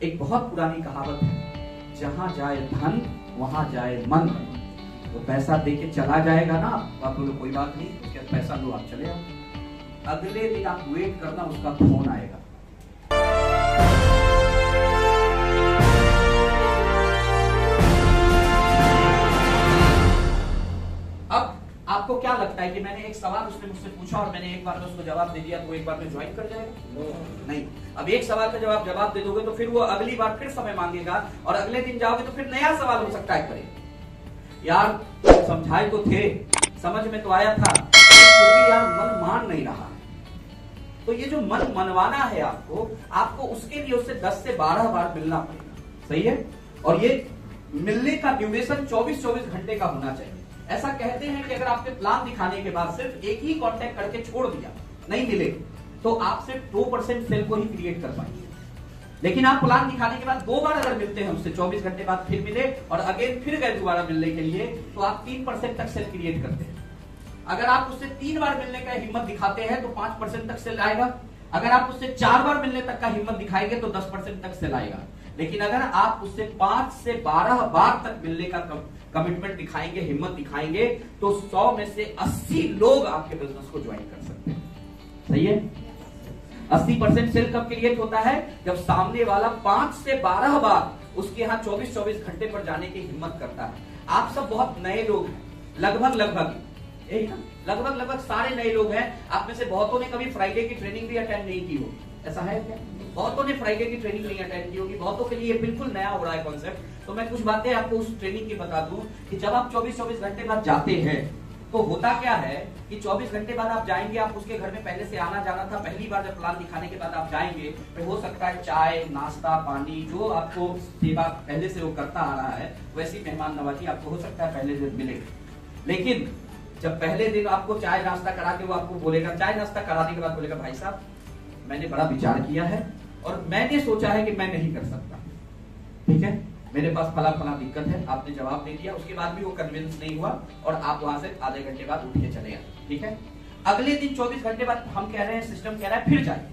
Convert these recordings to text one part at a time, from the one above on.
एक बहुत पुरानी कहावत है, जहां जाए धन वहां जाए मन। तो पैसा दे के चला जाएगा ना, आप बोलो कोई बात नहीं, उसके पैसा लो आप चले आओ, अगले दिन आप वेट करना, उसका फोन आएगा। अब आपको क्या लगता है कि मैंने एक सवाल उसने मुझसे पूछा और मैंने एक बार में उसको जवाब दे दिया तो एक बार में ज्वाइन कर जाएगा? नहीं। अब एक सवाल का जवाब दे दोगे तो फिर वो अगली बार फिर समय मांगेगा और अगले दिन जाओगे तो फिर नया सवाल हो सकता है करेगा। यार समझाए तो थे, समझ में तो आया था, फिर भी यार मन मान नहीं रहा है। तो ये जो मन मनवाना है आपको उसके लिए उससे 10 से 12 बार मिलना पड़ेगा। सही है? और ये मिलने का ड्यूरेशन 24-24 घंटे का होना चाहिए। ऐसा कहते हैं कि अगर आपके प्लान दिखाने के बाद सिर्फ एक ही कांटेक्ट करके छोड़ दिया, नहीं मिले, तो आप सिर्फ 2% सेल को ही क्रिएट कर पाएंगे। लेकिन आप प्लान दिखाने के बाद 2 बार अगर मिलते हैं उससे, 24 घंटे बाद फिर मिले और अगेन फिर गए दोबारा मिलने के लिए, तो आप 3% तक सेल क्रिएट करते हैं। अगर आप उससे 3 बार मिलने का हिम्मत दिखाते हैं तो 5% तक सेल आएगा। अगर आप उससे 4 बार मिलने तक का हिम्मत दिखाएंगे तो 10% तक सेल आएगा। लेकिन अगर आप उससे 5 से 12 बार तक मिलने का कमिटमेंट दिखाएंगे, हिम्मत दिखाएंगे, तो 100 में से 80 लोग आपके बिजनेस को ज्वाइन कर सकते हैं। सही है? 80% सेल कब क्रिएट होता है? जब सामने वाला 5 से 12 बार उसके यहाँ 24-24 घंटे पर जाने की हिम्मत करता है। आप सब बहुत नए लोग हैं, लगभग लगभग सारे नए लोग हैं। आप में से बहुतों ने कभी फ्राइडे की ट्रेनिंग भी अटेंड नहीं की हो, ऐसा है क्या? बहुतों ने फ्राइडे की ट्रेनिंग नहीं अटेंड की होगी, बहुतों के लिए बिल्कुल नया हो रहा है कॉन्सेप्ट। तो मैं कुछ बातें आपको उस ट्रेनिंग की बता दूं कि जब आप 24-24 घंटे बाद जाते हैं तो होता क्या है कि 24 घंटे बाद आप जाएंगे, आप उसके घर में पहले से आना जाना था, पहली बार जब प्लान दिखाने के बाद आप जाएंगे तो हो सकता है चाय, नाश्ता, पानी, जो आपको सेवा पहले से वो करता आ रहा है, वैसी मेहमान नवाजी आपको हो सकता है पहले दिन मिले। लेकिन जब पहले दिन आपको चाय नाश्ता करा के वो आपको बोलेगा, चाय नाश्ता कराने के बाद बोलेगा, भाई साहब मैंने बड़ा विचार किया है और मैंने सोचा है कि मैं नहीं कर सकता, ठीक है, मेरे पास फला दिक्कत है, आपने जवाब दे दिया, उसके बाद भी वो कन्विंस नहीं हुआ और आप वहां से आधे घंटे बाद उठ के चले गए, ठीक है। अगले दिन 24 घंटे बाद हम कह रहे हैं, सिस्टम कह रहा है फिर जाइए।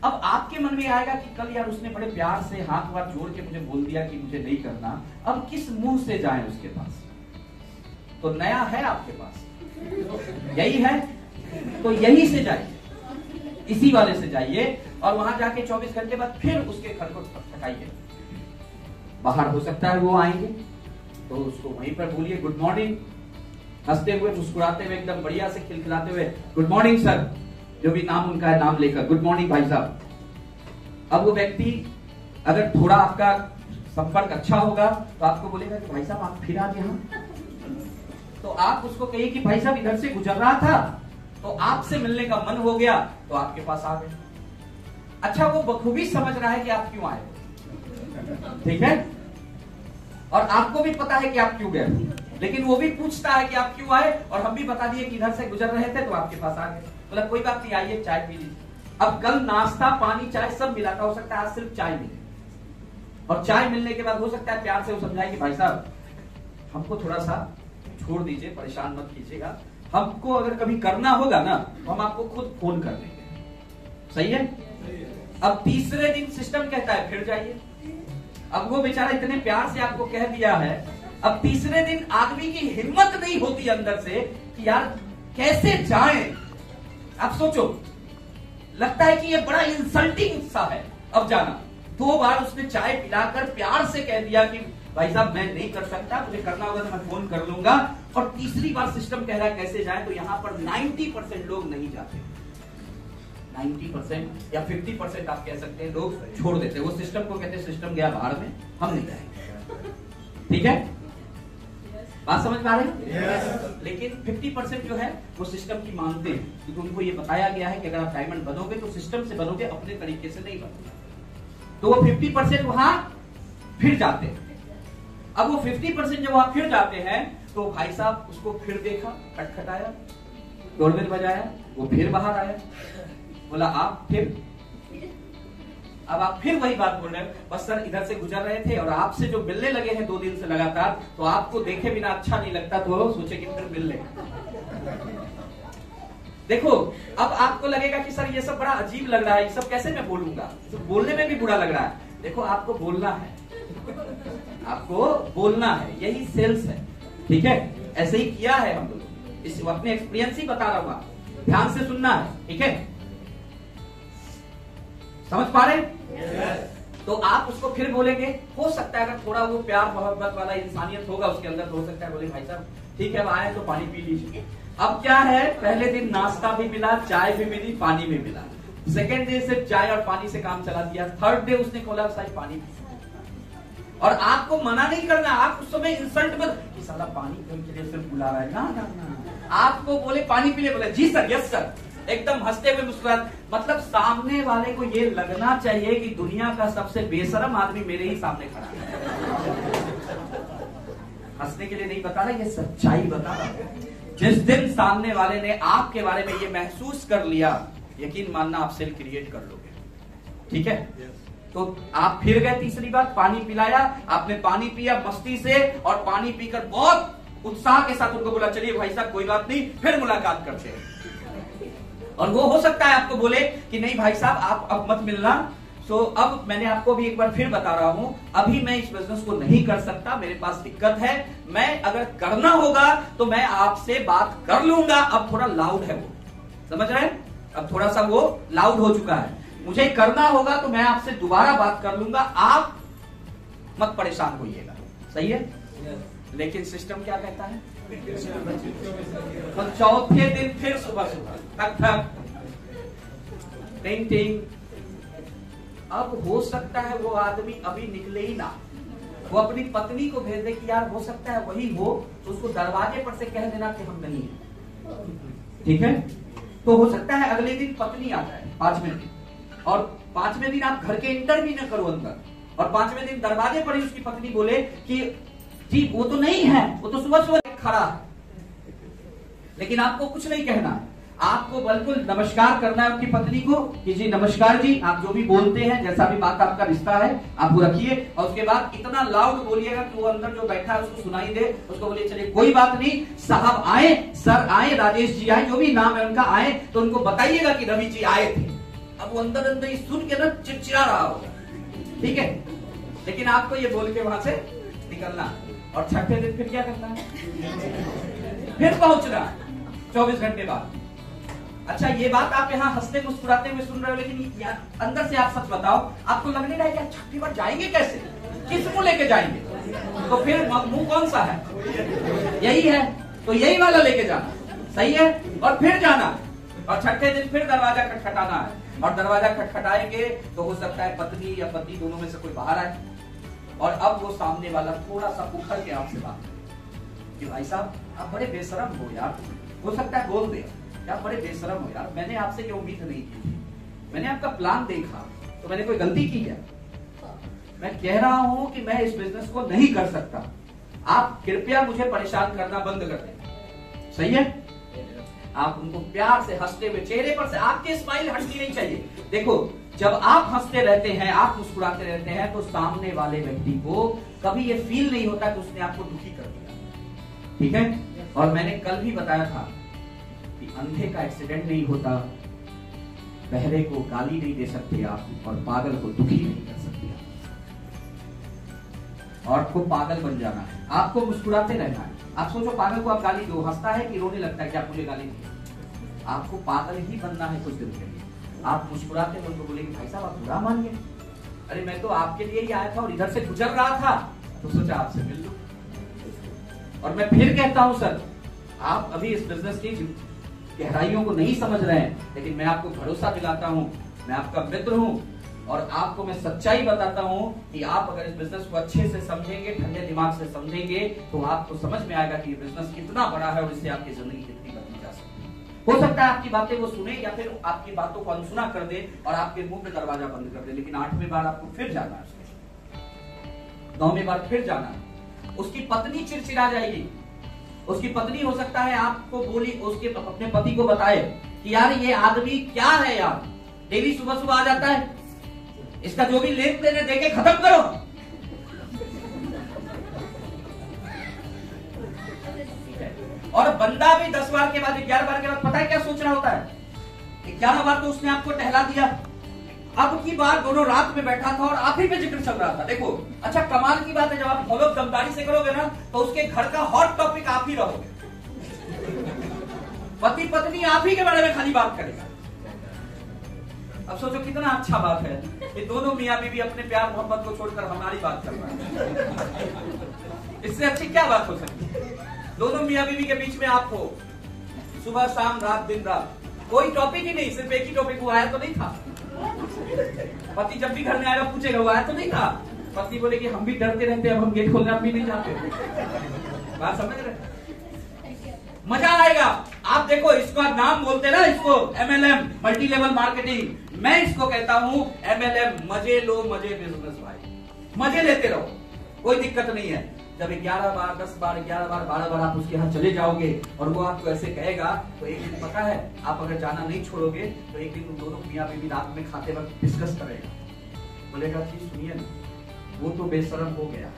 अब आपके मन में आएगा कि कल यार उसने बड़े प्यार से हाथ वाथ जोड़ के मुझे बोल दिया कि मुझे नहीं करना, अब किस मुंह से जाएं उसके पास? तो नया है आपके पास, यही है, तो यही से जाइए, इसी वाले से जाइए और वहां जाके 24 घंटे बाद फिर उसके घर को ठकाइए। बाहर हो सकता है वो आएंगे तो उसको वहीं पर बोलिए गुड मॉर्निंग, हंसते हुए मुस्कुराते हुए एकदम बढ़िया से खिलखिलाते हुए, गुड मॉर्निंग सर, जो भी नाम उनका है नाम लेकर, गुड मॉर्निंग भाई साहब। अब वो व्यक्ति अगर थोड़ा आपका संपर्क अच्छा होगा तो आपको बोलेगा कि भाई साहब आप फिर आ गए यहाँ, तो आप उसको कहिए कि भाई साहब इधर से गुजर रहा था तो आपसे मिलने का मन हो गया तो आपके पास आ गए। अच्छा, वो बखूबी समझ रहा है कि आप क्यों आए, ठीक है, और आपको भी पता है कि आप क्यों गए, लेकिन वो भी पूछता है कि आप क्यों आए और हम भी बता दिए कि इधर से गुजर रहे थे तो आपके पास आ गए। मतलब कोई बात नहीं, आइए चाय पी लीजिए। अब कल नाश्ता पानी चाय सब मिला था, हो सकता है आज सिर्फ चाय मिले, और चाय मिलने के बाद हो सकता है प्यार से वो समझाए कि भाई साहब हमको थोड़ा सा छोड़ दीजिए, परेशान मत कीजिएगा, हमको अगर कभी करना होगा ना तो हम आपको खुद फोन कर देंगे। सही है? अब तीसरे दिन सिस्टम कहता है फिर जाइए। अब वो बेचारा इतने प्यार से आपको कह दिया है, अब तीसरे दिन आदमी की हिम्मत नहीं होती अंदर से कि यार कैसे जाएं। आप सोचो, लगता है कि ये बड़ा इंसल्टिंग सा है अब जाना। 2 बार उसने चाय पिलाकर प्यार से कह दिया कि भाई साहब मैं नहीं कर सकता, मुझे करना होगा तो मैं फोन कर लूंगा, और तीसरी बार सिस्टम कह रहा है कैसे जाए, तो यहां पर 90% लोग नहीं जाते, 90% या 50% आप कह सकते हैं लोग छोड़ देते हैं। वो सिस्टम को कहते हैं सिस्टम गया बाहर में, हम नहीं जाएंगे, ठीक है, बात समझ पा रहे हैं? लेकिन 50% जो है वो सिस्टम की मानते हैं, क्योंकि उनको ये बताया गया है कि अगर आप डायमंड बनोगे तो सिस्टम से बनोगे, अपने तरीके से नहीं बनोगे। तो वो 50% वहां फिर जाते हैं। अब वो 50% जब वहां फिर जाते हैं तो भाई साहब उसको फिर देखा, खटखटाया, डोरबेल बजाया, वो फिर बाहर आया, बोला आप फिर, अब आप फिर वही बात बोल रहे हैं, बस सर इधर से गुजर रहे थे और आपसे जो मिलने लगे हैं 2 दिन से लगातार, तो आपको देखे बिना अच्छा नहीं लगता, तो सोचे कि फिर मिल ले। देखो, अब आपको लगेगा कि सर ये सब बड़ा अजीब लग रहा है, ये सब कैसे मैं बोलूंगा, तो बोलने में भी बुरा लग रहा है। देखो आपको बोलना है, आपको बोलना है, यही सेल्स है, ठीक है। ऐसे ही किया है हम लोग, इस अपने एक्सपीरियंस ही बता रहा हूं, ध्यान से सुनना है, ठीक है। समझ पा रहे हैं? तो आप उसको फिर बोलेंगे, हो सकता है अगर थोड़ा वो प्यार मोहब्बत वाला इंसानियत होगा उसके अंदर तो हो सकता है बोले भाई साहब ठीक है अब आए तो पानी पी लीजिए। अब क्या है, पहले दिन नाश्ता भी मिला, चाय भी मिली, पानी भी मिला। सेकेंड डे सिर्फ चाय और पानी से काम चला दिया। थर्ड डे उसने खोला साहब पानी पी, और आपको मना नहीं करना, आप उस समय इंसल्ट मत कि साला पानी के लिए सिर्फ बुला रहा है ना, ना, ना। आपको बोले पानी पी ले, बोले जी सर, यस सर, एकदम हंसते हुए मुस्कुराते। मतलब सामने वाले को ये लगना चाहिए कि दुनिया का सबसे बेशरम आदमी मेरे ही सामने खड़ा है। हंसने के लिए नहीं बता रहा, ये सच्चाई बता रहा है। जिस दिन सामने वाले ने आपके बारे में ये महसूस कर लिया, यकीन मानना आप सेल क्रिएट कर लोगे, ठीक है। तो आप फिर गए, तीसरी बात पानी पिलाया, आपने पानी पिया मस्ती से, और पानी पीकर बहुत उत्साह के साथ उनको बोला चलिए भाई साहब कोई बात नहीं, फिर मुलाकात करते हैं। और वो हो सकता है आपको बोले कि नहीं भाई साहब आप अब मत मिलना। सो अब मैंने आपको भी एक बार फिर बता रहा हूं, अभी मैं इस बिजनेस को नहीं कर सकता, मेरे पास दिक्कत है, मैं अगर करना होगा तो मैं आपसे बात कर लूंगा। अब थोड़ा लाउड है वो, समझ रहे हैं, अब थोड़ा सा वो लाउड हो चुका है। मुझे करना होगा तो मैं आपसे दोबारा बात कर लूंगा, आप मत परेशान होइएगा, सही है। लेकिन सिस्टम क्या कहता है, तो चौथे दिन फिर सुबह सुबह ठक ठक टिंग टिंग। अब हो सकता है वो आदमी अभी निकले ही ना, वो अपनी पत्नी को भेज दे कि यार हो सकता है वही हो, तो उसको दरवाजे पर से कह देना कि हम नहीं है, ठीक है। तो हो सकता है अगले दिन पत्नी आ जाए 5वें दिन, और 5वें दिन आप घर के इंटर भी न करो अंदर, और 5वें दिन दरवाजे पर ही उसकी पत्नी बोले कि जी वो तो नहीं है, वो तो सुबह सुबह खड़ा है। लेकिन आपको कुछ नहीं कहना है, आपको बिल्कुल नमस्कार करना है अपनी पत्नी को कि जी नमस्कार जी, आप जो भी बोलते हैं, जैसा भी बात आपका रिश्ता है आप वो रखिए, और उसके बाद इतना लाउड बोलिएगा कि वो अंदर जो बैठा है उसको सुनाई दे। उसको बोलिए चलिए कोई बात नहीं, साहब आए, सर आए, राजेश जी आए, जो भी नाम है उनका आए, तो उनको बताइएगा कि रवि जी आए थे। अब वो अंदर अंदर ही सुन के ना चिड़चिड़ा रहा होगा, ठीक है। लेकिन आपको ये बोल के वहां से निकलना, और छठे दिन फिर क्या करना है, फिर पहुंचना 24 घंटे बाद। अच्छा ये बात आप यहाँ हंसते मुस्कुराते हुए सुन रहे हो, लेकिन अंदर से आप सच बताओ, आपको लग नहीं रहा है कि छठी बार जाएंगे कैसे, किस मुंह लेके जाएंगे, तो फिर मुंह कौन सा है, यही है, तो यही वाला लेके जाना, सही है। और फिर जाना, और छठे दिन फिर दरवाजा खटखटाना है, और दरवाजा खटखटाएंगे तो हो सकता है पत्नी या पति दोनों में से कोई बाहर आए, और अब वो सामने वाला थोड़ा सा उखड़ के आपसे बात करे कि भाई साहब आप बड़े बेशरम हो यार, हो सकता है बोल दे आप बड़े बेशरम हो यार, मैंने आपसे ये उम्मीद नहीं की थी, मैंने आपका प्लान देखा तो मैंने कोई गलती की है, मैं कह रहा हूं कि मैं इस बिजनेस को नहीं कर सकता, आप कृपया मुझे परेशान करना बंद कर दें, सही है। आप उनको प्यार से हंसते हुए, चेहरे पर से आपके स्माइल हटनी नहीं चाहिए। देखो जब आप हंसते रहते हैं, आप मुस्कुराते रहते हैं, तो सामने वाले व्यक्ति को कभी ये फील नहीं होता कि उसने आपको दुखी कर दिया, ठीक है। और मैंने कल भी बताया था कि अंधे का एक्सीडेंट नहीं होता, बहरे को गाली नहीं दे सकते आप, और पागल को दुखी नहीं कर सकते आप। और आपको पागल बन जाना है, आपको मुस्कुराते रहना है। आप सोचो पागल को आप गाली दो, हंसता है कि रोने लगता है कि आप मुझे गाली दी, आपको पागल ही बनना है कुछ दिन के लिए। आप मुस्कुराते हैं, उनको बोलेंगे भाई साहब आप बुरा मानिए, अरे मैं तो आपके लिए ही आया था और इधर से गुजर रहा था तो सोचा आपसे मिल लूं। और मैं फिर कहता हूं सर, आप अभी इस बिजनेस की गहराइयों को नहीं समझ रहे हैं, लेकिन मैं आपको भरोसा दिलाता हूं, मैं आपका मित्र हूं, और आपको मैं सच्चाई बताता हूं कि आप अगर इस बिजनेस को अच्छे से समझेंगे, ठंडे दिमाग से समझेंगे, तो आपको समझ में आएगा कि ये बिजनेस कितना बड़ा है और इससे आपकी जिंदगी कितनी बदली जा सकती है। हो सकता है आपकी बातें वो सुने या फिर आपकी बातों को अनसुना कर दे और आपके मुंह पे दरवाजा बंद कर दे, लेकिन 8वें बार आपको फिर जाना है, 9वें बार फिर जाना है। उसकी पत्नी चिड़चिड़ा जाएगी, उसकी पत्नी हो सकता है आपको बोली, उसके अपने पति को बताए कि यार ये आदमी क्या है यार, डेली सुबह सुबह आ जाता है, इसका जो भी लेन देन है देके खत्म करो। और बंदा भी 10 बार के बाद, 11 बार के बाद पता है क्या सोच रहा होता है, 11 बार तो उसने आपको टहला दिया, अब की बार दोनों रात में बैठा था और आप ही पे जिक्र चल रहा था। देखो अच्छा कमाल की बात है, जब आप फॉलो दमदारी से करोगे ना तो उसके घर का हॉट टॉपिक आप ही रहोगे। पति पत्नी आप ही के बारे में खाली बात करेगा। अब सोचो कितना अच्छा बात है कि दोनों मियां बीवी अपने प्यार मोहब्बत को छोड़कर हमारी बात कर रहा है। इससे अच्छी क्या बात हो सकती है? दोनों मियां बीवी के बीच में आप हो, सुबह शाम रात दिन रात, कोई टॉपिक ही नहीं, सिर्फ एक ही टॉपिक। वो आया तो नहीं था? पति जब भी घर में आएगा पूछेगा वो आया तो नहीं था? पत्नी बोलेगी हम भी डरते रहते, अब हम गेट खोलने अब भी नहीं जाते। बात समझ रहे? मजा आएगा। आप देखो इसका नाम बोलते ना, इसको MLM, मल्टी लेवल मार्केटिंग। मैं इसको कहता हूं MLM, मजे लो मजे बिजनेस भाई, मजे लेते रहो, कोई दिक्कत नहीं है। जब 11 बार 10 बार 11 बार 12 बार आप उसके यहाँ चले जाओगे और वो आपको ऐसे कहेगा तो एक दिन पता है आप अगर जाना नहीं छोड़ोगे तो एक दिन उन दोनों मियां बीवी रात में खाते वक्त डिस्कस करेगा, बोलेगा जी सुनिए ना वो तो बेशरम हो गया,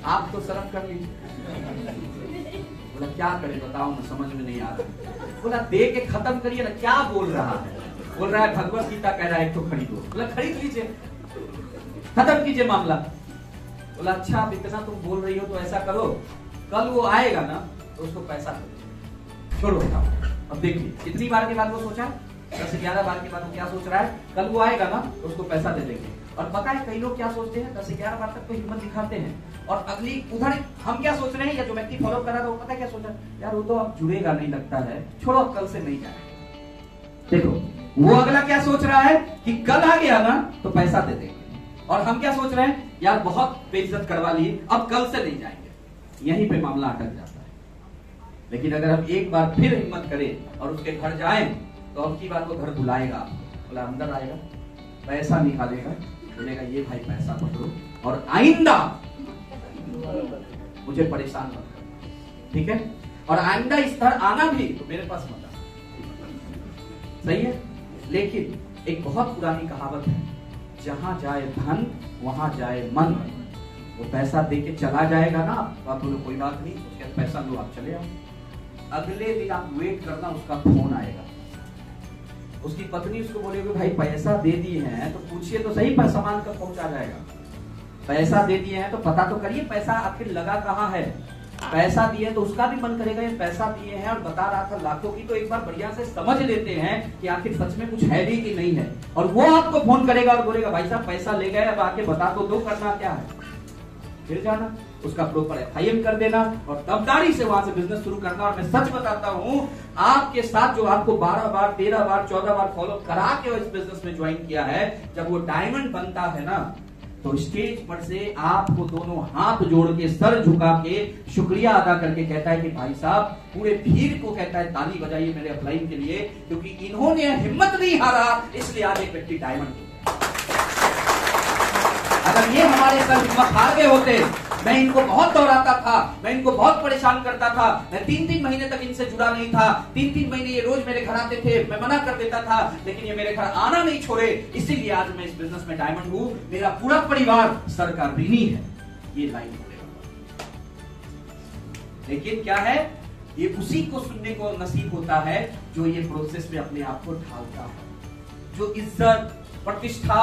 आप तो शर्म कर लीजिए। बोला क्या करें बताओ ना, समझ में नहीं आ रहा। बोला दे के खत्म करिए ना, क्या बोल रहा है? बोल रहा है भगवत गीता कह रहा है एक तो खरीदो। बोला खरीद लीजिए, खत्म कीजिए मामला। बोला अच्छा आप इतना तुम बोल रही हो तो ऐसा करो, कल वो आएगा ना तो उसको पैसा दो, छोड़ो बताओ। अब देखिए कितनी बार के बाद वो सोचा, 10-11 बार के बाद वो क्या सोच रहा है, कल वो आएगा ना तो उसको पैसा दे देंगे। और पता है कई लोग क्या सोचते हैं, 10-11 बार तक तो हिम्मत दिखाते हैं और अगली उधर हम क्या सोच रहे हैं, या जो व्यक्ति फॉलो कर रहा था वो पता है क्या सोचा, यार वो तो अब जुड़ेगा नहीं लगता है, छोड़ो अब कल से नहीं जाए। देखो वो अगला क्या सोच रहा है कि कल आ गया ना तो पैसा दे देंगे, और हम क्या सोच रहे हैं, यार बहुत बेइज्जत करवा ली अब कल से नहीं जाएंगे। यहीं पे मामला अटक जाता है। लेकिन अगर हम एक बार फिर हिम्मत करें और उसके घर जाएं तो अब की बात वो घर बुलाएगा, बोला अंदर आएगा, पैसा निकालेगा, बोलेगा ये भाई पैसा पकड़ो और आइंदा मुझे परेशान मत करो, ठीक है? और आइंदा इस तरह आना भी तो मेरे पास मत आना, सही है? लेकिन एक बहुत पुरानी कहावत है, जहां जाए धन वहां जाए मन। वो पैसा दे के चला जाएगा ना, आप बोलो कोई बात नहीं, उसके पैसा लो आप चले आओ। अगले दिन आप वेट करना, उसका फोन आएगा, उसकी पत्नी उसको बोलेगी भाई पैसा दे दिए हैं तो पूछिए तो सही पर सामान कब पहुंचा जाएगा। पैसा दे दिए हैं तो पता तो करिए पैसा आखिर लगा कहाँ है। पैसा दिए तो उसका भी मन करेगा ये पैसा दिए हैं और बता रहा था लाखों की, तो एक बार बढ़िया से समझ लेते हैं कि आखिर सच में कुछ है भी कि नहीं है। और वो आपको फोन करेगा और बोलेगा भाई साहब पैसा ले गए, अब आके बता तो दो, करना क्या है? फिर जाना उसका प्रॉपर FIM कर देना और दमदारी से वहां से बिजनेस शुरू करना। और मैं सच बताता हूं आपके साथ जो आपको 12 बार 13 बार 14 बार फॉलो करा के इस बिजनेस में ज्वाइन किया है, जब वो डायमंड बनता है ना तो स्टेज पर से आपको दोनों हाथ जोड़ के सर झुका के शुक्रिया अदा करके कहता है कि भाई साहब, पूरे भीड़ को कहता है ताली बजाइए मेरे अपलाइन के लिए, क्योंकि इन्होंने हिम्मत नहीं हारा, इसलिए आज एक व्यक्ति डायमंड हो गया। अगर ये हमारे सर हिम्मत हार गए होते, मैं इनको बहुत दौड़ाता था, मैं इनको बहुत परेशान करता था, मैं 3-3 महीने तक इनसे जुड़ा नहीं था, 3-3 महीने ये रोज मेरे घर आते थे, मैं मना कर देता था, लेकिन ये मेरे घर आना नहीं छोड़े, इसीलिए आज मैं इस बिजनेस में डायमंड हूं। मेरा पूरा परिवार सर का ऋणी है। ये लाइन बोलेगा। लेकिन क्या है, ये उसी को सुनने को नसीब होता है जो ये प्रोसेस में अपने आप को ढालता है, जो इज्जत प्रतिष्ठा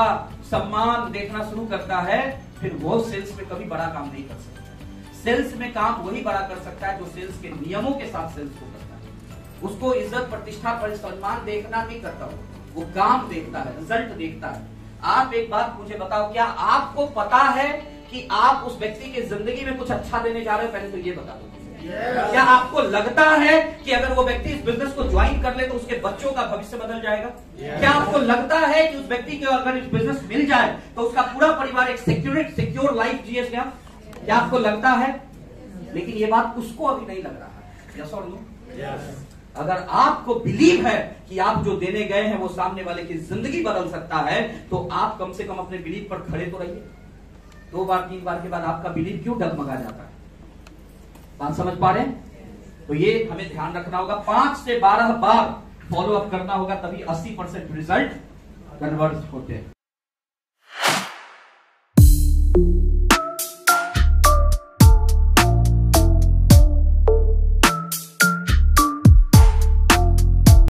सम्मान देखना शुरू करता है। फिर वो सेल्स में कभी बड़ा काम नहीं कर सकता। सेल्स में काम वही बड़ा कर सकता है जो सेल्स के नियमों के साथ सेल्स को करता है। उसको इज्जत प्रतिष्ठा पर सम्मान देखना नहीं करता, वो काम देखता है, रिजल्ट देखता है। आप एक बात मुझे बताओ, क्या आपको पता है कि आप उस व्यक्ति की जिंदगी में कुछ अच्छा देने जा रहे हो? पहले तो ये बता दो। क्या आपको लगता है कि अगर वो व्यक्ति इस बिजनेस को ज्वाइन कर ले तो उसके बच्चों का भविष्य बदल जाएगा? क्या आपको लगता है कि उस व्यक्ति को अगर इस बिजनेस मिल जाए तो उसका पूरा परिवार एक सिक्योर लाइफ जिएगा? क्या आपको लगता है? लेकिन ये बात उसको अभी नहीं लग रहा है। यस और नो? अगर आपको बिलीव है कि आप जो देने गए हैं वो सामने वाले की जिंदगी बदल सकता है, तो आप कम से कम अपने बिलीव पर खड़े तो रहिए। 2 बार 3 बार के बाद आपका बिलीव क्यों डगमगा जाता है? बात समझ पा रहे हैं? तो ये हमें ध्यान रखना होगा। 5 से 12 बार फॉलो अप करना होगा, तभी 80% रिजल्ट कन्वर्ज होते हैं।